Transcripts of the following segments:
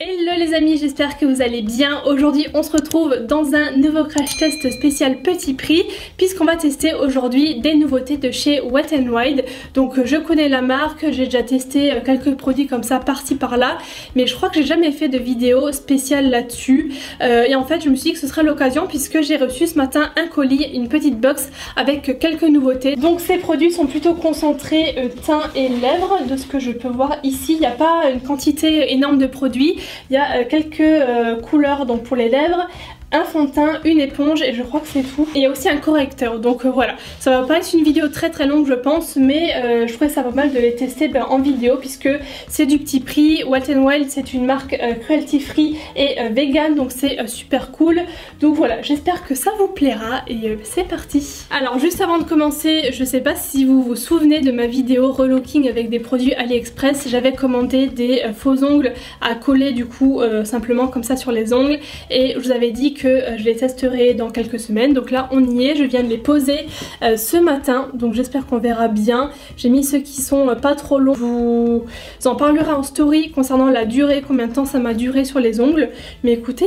Hello les amis, j'espère que vous allez bien. Aujourd'hui on se retrouve dans un nouveau crash test spécial petit prix puisqu'on va tester aujourd'hui des nouveautés de chez Wet n Wild. Donc je connais la marque, j'ai déjà testé quelques produits comme ça par-ci par-là, mais je crois que j'ai jamais fait de vidéo spéciale là-dessus. Et en fait je me suis dit que ce serait l'occasion puisque j'ai reçu ce matin un colis, une petite box avec quelques nouveautés. Donc ces produits sont plutôt concentrés teint et lèvres. De ce que je peux voir ici, il n'y a pas une quantité énorme de produits. Il y a quelques couleurs donc pour les lèvres, un fond de teint, une éponge et je crois que c'est tout. Et il y a aussi un correcteur, donc voilà. Ça va pas être une vidéo très longue je pense, mais je trouvais ça pas mal de les tester en vidéo puisque c'est du petit prix. Wet n Wild c'est une marque cruelty free et vegan, donc c'est super cool. Donc voilà, j'espère que ça vous plaira et c'est parti. Alors juste avant de commencer, je sais pas si vous vous souvenez de ma vidéo relooking avec des produits AliExpress. J'avais commandé des faux ongles à coller du coup simplement comme ça sur les ongles et je vous avais dit que je les testerai dans quelques semaines. Donc là on y est, je viens de les poser ce matin, donc j'espère qu'on verra bien. J'ai mis ceux qui sont pas trop longs, je vous en parlerai en story concernant la durée, combien de temps ça m'a duré sur les ongles. Mais écoutez,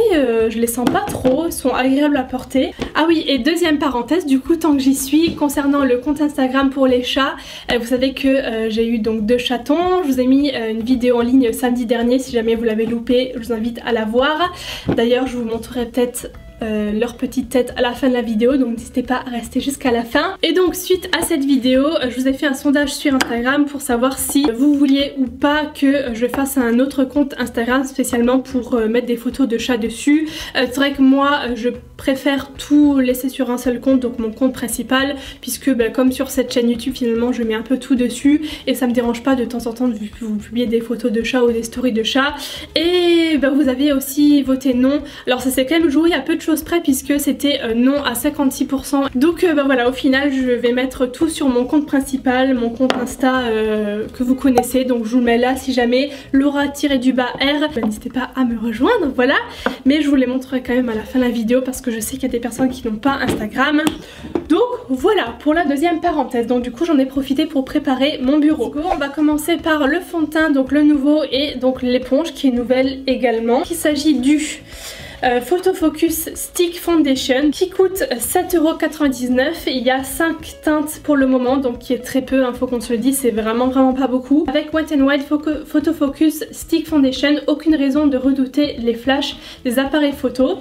je les sens pas trop, ils sont agréables à porter. Ah oui, et deuxième parenthèse du coup tant que j'y suis, concernant le compte Instagram pour les chats, vous savez que j'ai eu donc 2 chatons. Je vous ai mis une vidéo en ligne samedi dernier, si jamais vous l'avez loupé je vous invite à la voir. D'ailleurs je vous montrerai peut-être leur petite tête à la fin de la vidéo, donc n'hésitez pas à rester jusqu'à la fin. Et donc suite à cette vidéo je vous ai fait un sondage sur Instagram pour savoir si vous vouliez ou pas que je fasse un autre compte Instagram spécialement pour mettre des photos de chats dessus. C'est vrai que moi je préfère tout laisser sur un seul compte, donc mon compte principal, puisque comme sur cette chaîne YouTube finalement je mets un peu tout dessus et ça me dérange pas de temps en temps de vous publier des photos de chats ou des stories de chats. Et vous avez aussi voté non. Alors ça s'est quand même joué à peu de choses près puisque c'était non à 56%. Donc voilà, au final je vais mettre tout sur mon compte principal, mon compte Insta que vous connaissez, donc je vous le mets là si jamais, Laura-R. N'hésitez pas à me rejoindre, voilà. Mais je vous les montrerai quand même à la fin de la vidéo parce que je sais qu'il y a des personnes qui n'ont pas Instagram. Donc voilà pour la deuxième parenthèse. Donc du coup j'en ai profité pour préparer mon bureau. On va commencer par le fond de teint, donc le nouveau, et donc l'éponge qui est nouvelle également. Il s'agit du Photo Focus Stick Foundation qui coûte 7,99 €. Il y a 5 teintes pour le moment, donc qui est très peu, faut qu'on se le dise, c'est vraiment pas beaucoup. Avec Wet n Wild Photo Focus Stick Foundation, aucune raison de redouter les flashs des appareils photo.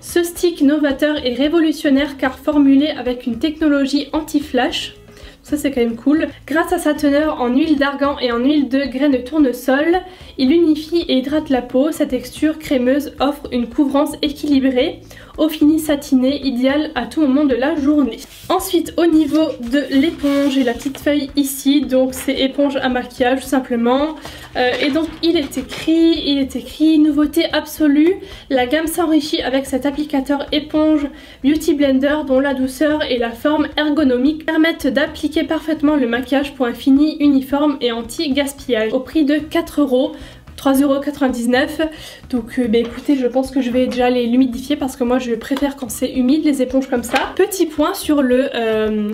Ce stick novateur est révolutionnaire car formulé avec une technologie anti-flash. Ça c'est quand même cool. Grâce à sa teneur en huile d'argan et en huile de graines de tournesol, il unifie et hydrate la peau. Sa texture crémeuse offre une couvrance équilibrée, au fini satiné, idéal à tout moment de la journée. Ensuite au niveau de l'éponge, j'ai la petite feuille ici, donc c'est éponge à maquillage tout simplement. Et donc il est écrit nouveauté absolue, la gamme s'enrichit avec cet applicateur éponge Beauty Blender dont la douceur et la forme ergonomique permettent d'appliquer parfaitement le maquillage pour un fini uniforme et anti-gaspillage au prix de 4 €. 3,99 €. Donc écoutez, je pense que je vais déjà les l'humidifier parce que moi je préfère quand c'est humide les éponges comme ça. Petit point sur le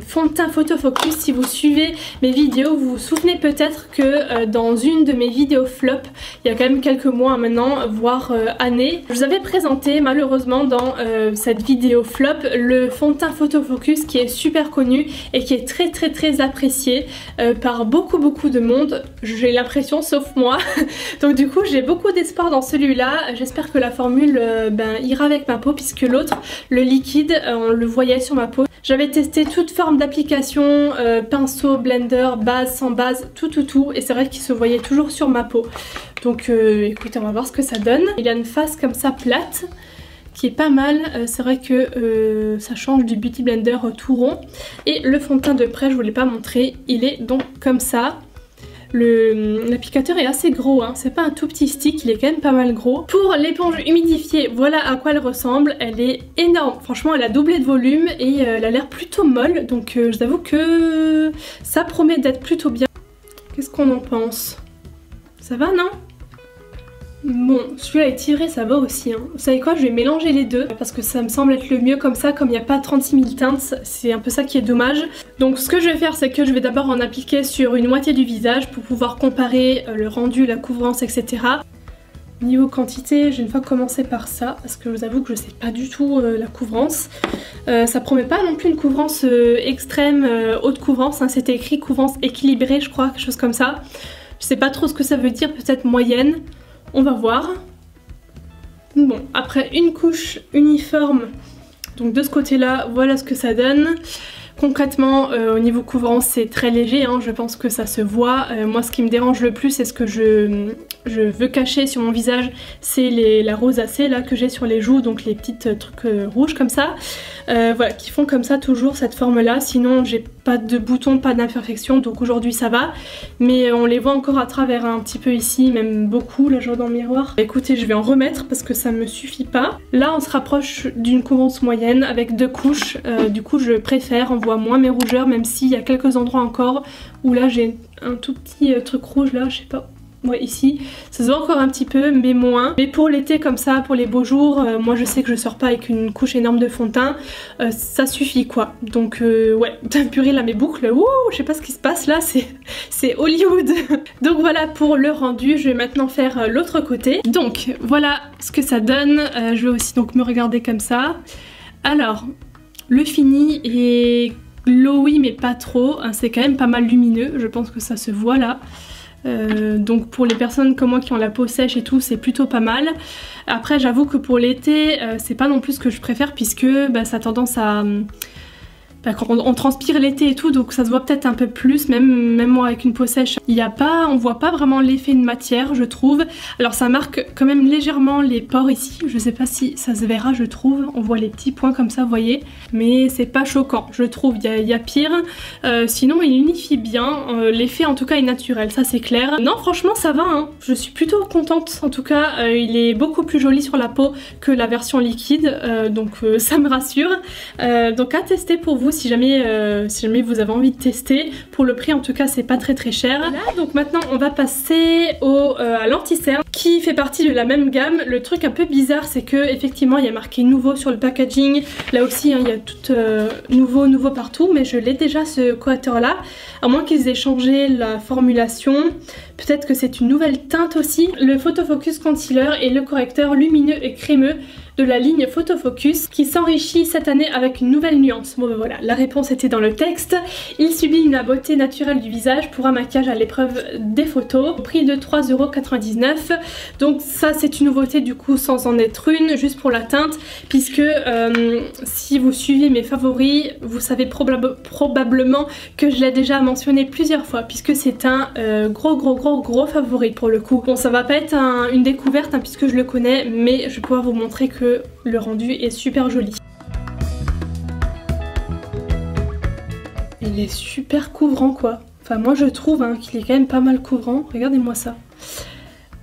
fond de teint Photo Focus. Si vous suivez mes vidéos, vous vous souvenez peut-être que dans une de mes vidéos flop, il y a quand même quelques mois maintenant, voire années, je vous avais présenté malheureusement dans cette vidéo flop le fond de teint Photo Focus qui est super connu et qui est très apprécié par beaucoup de monde, j'ai l'impression, sauf moi. Donc du coup j'ai beaucoup d'espoir dans celui-là. J'espère que la formule ira avec ma peau puisque l'autre, le liquide, on le voyait sur ma peau. J'avais testé toute forme d'application, pinceau, blender, base, sans base, tout et c'est vrai qu'il se voyait toujours sur ma peau. Donc écoutez, on va voir ce que ça donne. Il y a une face comme ça plate qui est pas mal, c'est vrai que ça change du Beauty Blender tout rond. Et le fond de teint de près, je vous l'ai pas montré, il est donc comme ça. L'applicateur est assez gros, c'est pas un tout petit stick, il est quand même pas mal gros. Pour l'éponge humidifiée, voilà à quoi elle ressemble. Elle est énorme, franchement elle a doublé de volume et elle a l'air plutôt molle, donc je vous avoue que ça promet d'être plutôt bien. Qu'est-ce qu'on en pense? Ça va, non? Bon, celui-là est tiré, ça va aussi. Vous savez quoi, je vais mélanger les deux parce que ça me semble être le mieux comme ça, comme il n'y a pas 36 000 teintes, c'est un peu ça qui est dommage. Donc ce que je vais faire, c'est que je vais d'abord en appliquer sur une moitié du visage pour pouvoir comparer le rendu, la couvrance, etc. Niveau quantité, je vais une fois commencer par ça parce que je vous avoue que je sais pas du tout la couvrance. Ça promet pas non plus une couvrance extrême, haute couvrance, hein. C'était écrit couvrance équilibrée je crois, quelque chose comme ça. Je sais pas trop ce que ça veut dire, peut-être moyenne. On va voir. Bon, après une couche uniforme, donc de ce côté-là, voilà ce que ça donne. Concrètement, au niveau couvrance, c'est très léger, hein, je pense que ça se voit. Moi, ce qui me dérange le plus, et ce que je veux cacher sur mon visage, c'est la rosacée là que j'ai sur les joues, donc les petites trucs rouges comme ça. Voilà, qui font comme ça toujours cette forme-là. Sinon, j'ai pas de boutons, pas d'imperfection, donc aujourd'hui ça va. Mais on les voit encore à travers un petit peu ici, même beaucoup, là je vois dans le miroir. Écoutez, je vais en remettre parce que ça me suffit pas. Là, on se rapproche d'une couvrance moyenne avec 2 couches. Du coup, je préfère, on voit moins mes rougeurs, même s'il y a quelques endroits encore où là j'ai un tout petit truc rouge là, je sais pas. Ouais, ici, ça se voit encore un petit peu, mais moins. Mais pour l'été comme ça, pour les beaux jours, moi je sais que je sors pas avec une couche énorme de fond de teint, ça suffit quoi. Donc ouais, purée là mes boucles, ouh, je sais pas ce qui se passe là, c'est Hollywood. Donc voilà pour le rendu, je vais maintenant faire l'autre côté. Donc voilà ce que ça donne, je vais aussi donc me regarder comme ça. Alors, le fini est glowy mais pas trop, hein, c'est quand même pas mal lumineux, je pense que ça se voit là. Donc pour les personnes comme moi qui ont la peau sèche et tout, c'est plutôt pas mal. Après j'avoue que pour l'été c'est pas non plus ce que je préfère puisque ça a tendance à... quand on transpire l'été et tout, donc ça se voit peut-être un peu plus, même moi avec une peau sèche, on voit pas vraiment l'effet de matière je trouve. Alors ça marque quand même légèrement les pores ici, je sais pas si ça se verra je trouve, on voit les petits points comme ça vous voyez, mais c'est pas choquant je trouve, il y a pire. Sinon il unifie bien, l'effet en tout cas est naturel, ça c'est clair. Non franchement ça va, hein. Je suis plutôt contente en tout cas, il est beaucoup plus joli sur la peau que la version liquide, donc ça me rassure. Donc à tester pour vous si jamais vous avez envie de tester. Pour le prix en tout cas c'est pas très cher. Là, donc maintenant on va passer à l'anti-cerne qui fait partie de la même gamme. Le truc un peu bizarre c'est que effectivement il y a marqué nouveau sur le packaging. Là aussi hein, il y a tout nouveau partout, mais je l'ai déjà ce correcteur là. À moins qu'ils aient changé la formulation. Peut-être que c'est une nouvelle teinte aussi. Le Photo Focus Concealer est le correcteur lumineux et crémeux de la ligne Photo Focus qui s'enrichit cette année avec une nouvelle nuance. Bon ben voilà, la réponse était dans le texte. Il sublime la beauté naturelle du visage pour un maquillage à l'épreuve des photos au prix de 3,99 €. Donc ça c'est une nouveauté du coup sans en être une, juste pour la teinte, puisque si vous suivez mes favoris, vous savez probablement que je l'ai déjà mentionné plusieurs fois, puisque c'est un gros favori pour le coup. Bon ça va pas être une découverte hein, puisque je le connais, mais je vais pouvoir vous montrer que le rendu est super joli. Il est super couvrant quoi. Enfin moi je trouve hein, qu'il est quand même pas mal couvrant. Regardez-moi ça.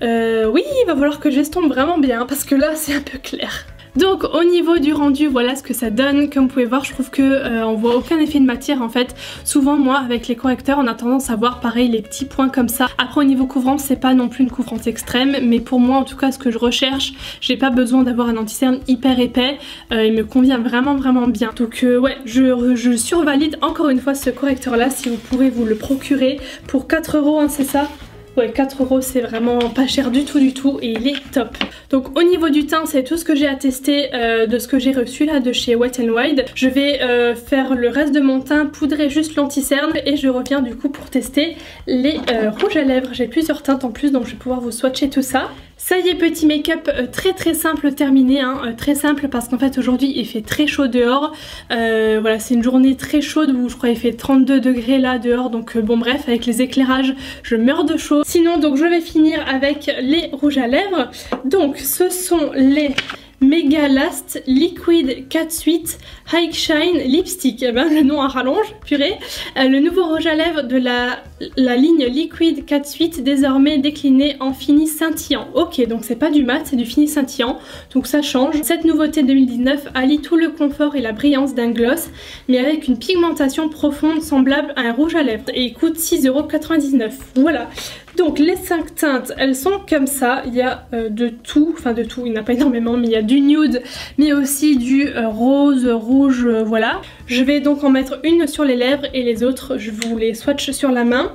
Oui il va falloir que j'estompe vraiment bien parce que là c'est un peu clair. Donc au niveau du rendu voilà ce que ça donne. Comme vous pouvez voir je trouve que on voit aucun effet de matière en fait. Souvent moi avec les correcteurs on a tendance à voir pareil les petits points comme ça. Après au niveau couvrance c'est pas non plus une couvrance extrême, mais pour moi en tout cas ce que je recherche, j'ai pas besoin d'avoir un anti-cerne hyper épais, il me convient vraiment bien. Donc ouais je survalide encore une fois ce correcteur là si vous pourrez vous le procurer pour 4 € hein, c'est ça? Ouais 4 € c'est vraiment pas cher du tout et il est top. Donc au niveau du teint c'est tout ce que j'ai à tester de ce que j'ai reçu là de chez Wet n Wild. Je vais faire le reste de mon teint, poudrer juste l'anti-cerne et je reviens du coup pour tester les rouges à lèvres. J'ai plusieurs teintes en plus donc je vais pouvoir vous swatcher tout ça. Ça y est, petit make-up très simple terminé, hein, très simple parce qu'en fait aujourd'hui il fait très chaud dehors. Voilà c'est une journée très chaude où je crois il fait 32 degrés là dehors, donc bon bref avec les éclairages je meurs de chaud. Sinon donc je vais finir avec les rouges à lèvres. Donc ce sont les Mega Last Liquid Cat Suite High Shine Lipstick. Eh ben, le nom à rallonge, purée. Le nouveau rouge à lèvres de la ligne Liquid Cat Suite, désormais décliné en fini scintillant. Ok, donc c'est pas du mat, c'est du fini scintillant, donc ça change. Cette nouveauté 2019 allie tout le confort et la brillance d'un gloss, mais avec une pigmentation profonde semblable à un rouge à lèvres. Et il coûte 6,99 €. Voilà. Donc les 5 teintes, elles sont comme ça, il y a de tout, enfin de tout, il n'y en a pas énormément, mais il y a du nude, mais aussi du rose, rouge, voilà. Je vais donc en mettre une sur les lèvres et les autres, je vous les swatch sur la main.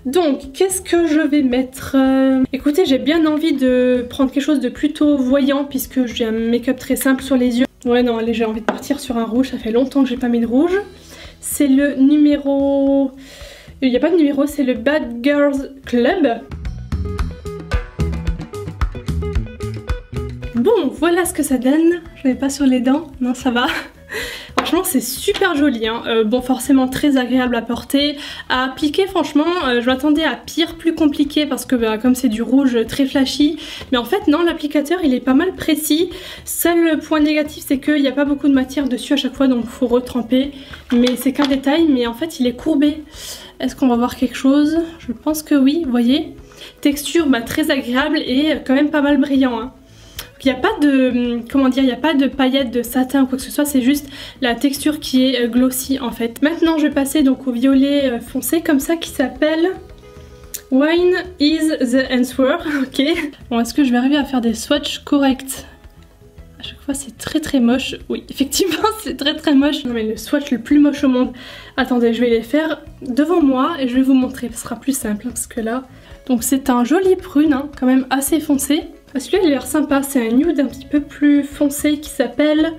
Donc qu'est-ce que je vais mettre Écoutez, j'ai bien envie de prendre quelque chose de plutôt voyant puisque j'ai un make-up très simple sur les yeux. Ouais non, allez, j'ai envie de partir sur un rouge, ça fait longtemps que j'ai pas mis de rouge. C'est le numéro... Il n'y a pas de numéro, c'est le Bad Girls Club. Bon, voilà ce que ça donne. Je n'ai pas sur les dents, non ça va. Franchement c'est super joli, hein. Bon forcément très agréable à porter, à appliquer franchement, je m'attendais à pire, plus compliqué parce que bah, comme c'est du rouge très flashy, mais en fait non, l'applicateur il est pas mal précis. Seul point négatif c'est qu'il n'y a pas beaucoup de matière dessus à chaque fois donc il faut retremper, mais c'est qu'un détail, mais en fait il est courbé. Est-ce qu'on va voir quelque chose? Je pense que oui, vous voyez, texture bah, très agréable et quand même pas mal brillant, hein. Il n'y a pas de, comment dire, il n'y a pas de paillettes de satin ou quoi que ce soit, c'est juste la texture qui est glossy en fait. Maintenant je vais passer donc au violet foncé comme ça qui s'appelle Wine is the answer, ok. Bon, est-ce que je vais arriver à faire des swatchs corrects? À chaque fois c'est très moche, oui effectivement c'est très moche. Non mais le swatch le plus moche au monde. Attendez, je vais les faire devant moi et je vais vous montrer, ce sera plus simple parce que là... Donc c'est un joli prune, hein, quand même assez foncé. Celui-là il a l'air sympa, c'est un nude un petit peu plus foncé qui s'appelle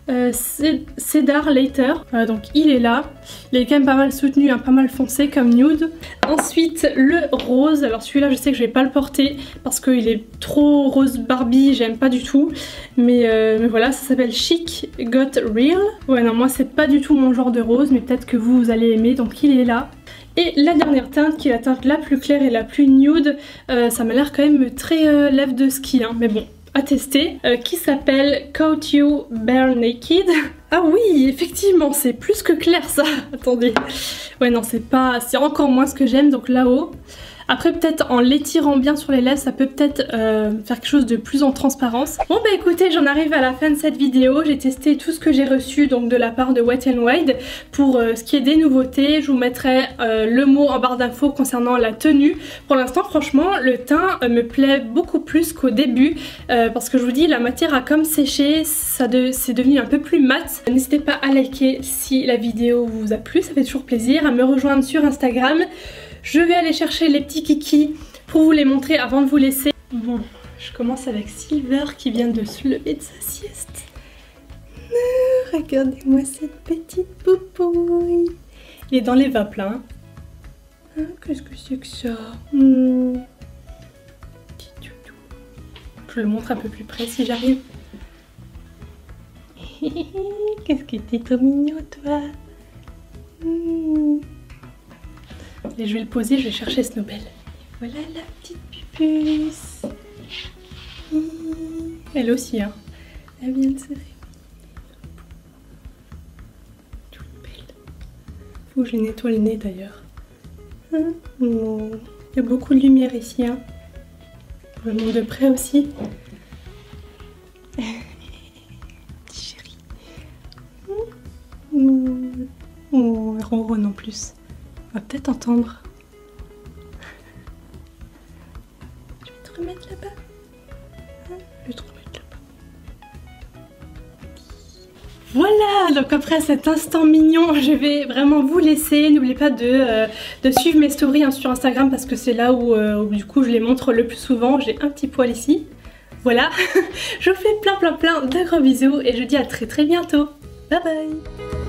Cedar Later. Voilà, donc il est là, il est quand même pas mal soutenu, hein, pas mal foncé comme nude. Ensuite le rose, alors celui-là je sais que je vais pas le porter parce qu'il est trop rose Barbie, j'aime pas du tout. Mais voilà, ça s'appelle Chic Got Real. Ouais non, moi c'est pas du tout mon genre de rose, mais peut-être que vous allez aimer, donc il est là. Et la dernière teinte qui est la teinte la plus claire et la plus nude, ça m'a l'air quand même très lèvre de ski, hein, mais bon, à tester, qui s'appelle Caught You Bare Naked. Ah oui, effectivement, c'est plus que clair ça, attendez. Ouais non, c'est encore moins ce que j'aime, donc là-haut. Après peut-être en l'étirant bien sur les lèvres, ça peut peut-être faire quelque chose de plus en transparence. Bon bah écoutez, j'en arrive à la fin de cette vidéo. J'ai testé tout ce que j'ai reçu donc de la part de Wet n Wild. Pour ce qui est des nouveautés, je vous mettrai le mot en barre d'infos concernant la tenue. Pour l'instant franchement le teint me plaît beaucoup plus qu'au début parce que je vous dis la matière a comme séché, c'est devenu un peu plus mat. N'hésitez pas à liker si la vidéo vous a plu, ça fait toujours plaisir, à me rejoindre sur Instagram. Je vais aller chercher les petits kikis pour vous les montrer avant de vous laisser. Bon, je commence avec Silver qui vient de se lever de sa sieste. Regardez-moi cette petite poupouille. Il est dans les vapes là. Hein, qu'est-ce que c'est que ça? Petit toutou. Je le montre un peu plus près si j'arrive. Qu'est-ce que t'es trop mignon toi. Et je vais le poser, je vais chercher Snowbell. Voilà la petite pupuce. Elle aussi, hein. Elle vient de se réveiller. Toute belle. Faut que je nettoie le nez d'ailleurs. Oh. Il y a beaucoup de lumière ici, hein. Je le montre de près aussi. Petit chéri. Oh, elle ronronne en plus. On va peut-être entendre. Je vais te remettre là-bas. Je vais te remettre là-bas. Voilà, donc après cet instant mignon, je vais vraiment vous laisser. N'oubliez pas de suivre mes stories hein, sur Instagram parce que c'est là où du coup je les montre le plus souvent. J'ai un petit poil ici. Voilà, je vous fais plein de gros bisous et je vous dis à très bientôt. Bye bye.